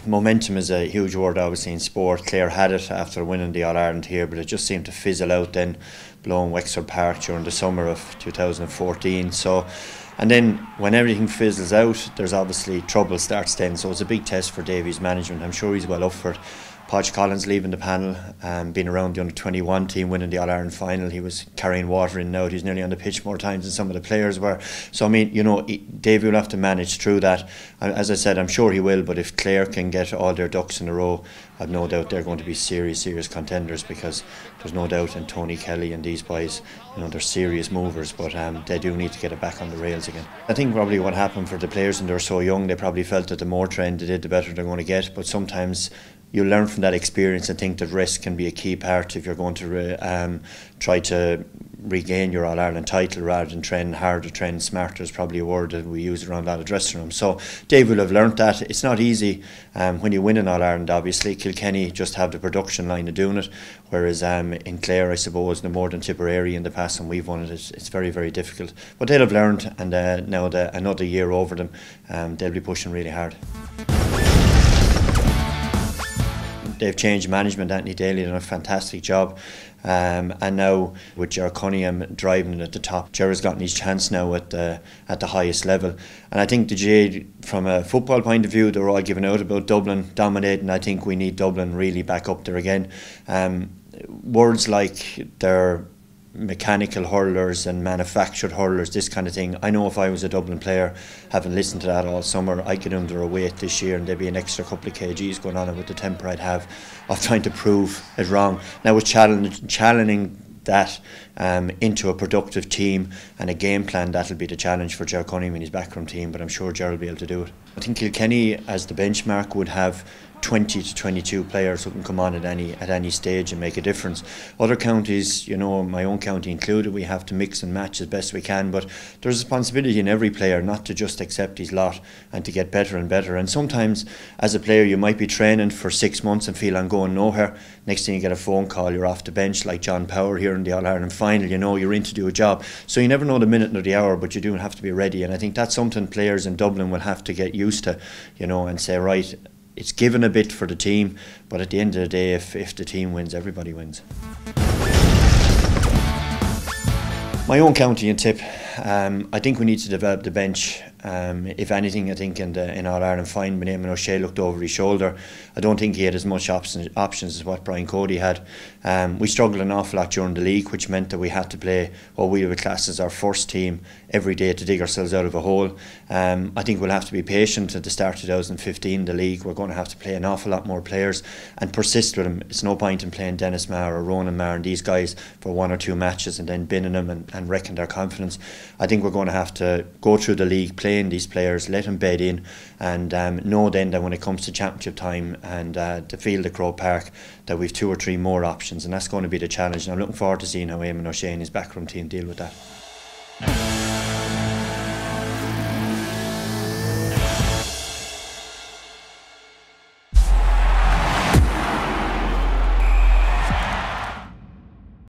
momentum is a huge word obviously in sport. Clare had it after winning the All-Ireland here, but it just seemed to fizzle out then, blowing Wexford Park during the summer of 2014. So, and then when everything fizzles out, there's obviously trouble starts then. So it's a big test for Davy's management. I'm sure he's well up for it. Podge Collins leaving the panel, being around the under-21 team, winning the All-Ireland final. He was carrying water in and out. He's nearly on the pitch more times than some of the players were. So, I mean, you know, Davy will have to manage through that. As I said, I'm sure he will, but if Clare can get all their ducks in a row, I've no doubt they're going to be serious contenders, because there's no doubt in Tony Kelly and these boys, you know, they're serious movers, but they do need to get it back on the rails again. I think probably what happened for the players, and they're so young, they probably felt that the more trained they did, the better they're going to get, but sometimes you learn from that experience. I think that rest can be a key part if you're going to try to regain your All-Ireland title, rather than train harder, train smarter is probably a word that we use around a lot of dressing rooms. So Dave will have learnt that. It's not easy when you win an All-Ireland, obviously. Kilkenny just have the production line of doing it, whereas in Clare, I suppose, no more than Tipperary in the past, and we've won it. It's very, very difficult. But they'll have learned, and now another year over them, they'll be pushing really hard. They've changed management. Anthony Daly done a fantastic job, and now with Ger Cunningham driving it at the top, Ger has gotten his chance now at the highest level. And I think the GAA, from a football point of view, they're all giving out about Dublin dominating. I think we need Dublin really back up there again. Words like they're mechanical hurlers and manufactured hurlers, this kind of thing. I know if I was a Dublin player, having listened to that all summer, I'd get under a weight this year, and there'd be an extra couple of kgs going on with the temper I'd have of trying to prove it wrong. Now with challenging that into a productive team and a game plan, that'll be the challenge for Ger Cunningham and his backroom team, but I'm sure Ger will be able to do it. I think Kilkenny, as the benchmark, would have 20 to 22 players who can come on at any stage and make a difference. Other counties, you know, my own county included, we have to mix and match as best we can, but there's a responsibility in every player not to just accept his lot and to get better and better. And sometimes as a player you might be training for 6 months and feel I'm going nowhere. Next thing you get a phone call, you're off the bench, like John Power here in the All-Ireland final. You know, you're in to do a job. So you never know the minute nor the hour, but you do have to be ready. And I think that's something players in Dublin will have to get used to, you know, and say, right, it's given a bit for the team, but at the end of the day, if the team wins, everybody wins. My own county in Tip, I think we need to develop the bench. If anything, I think in All-Ireland final, when Eamon O'Shea looked over his shoulder, I don't think he had as much options as what Brian Cody had. We struggled an awful lot during the league, which meant that we had to play what we would class as our first team every day to dig ourselves out of a hole. I think we'll have to be patient. At the start of 2015, the league, we're going to have to play an awful lot more players and persist with them. It's no point in playing Dennis Maher or Ronan Maher and these guys for 1 or 2 matches and then binning them and wrecking their confidence. I think we're going to have to go through the league, playing these players, let them bed in, and know then that when it comes to championship time and the field at Croke Park, that we've 2 or 3 more options, and that's going to be the challenge. And I'm looking forward to seeing how Eamon O'Shea and his backroom team deal with that.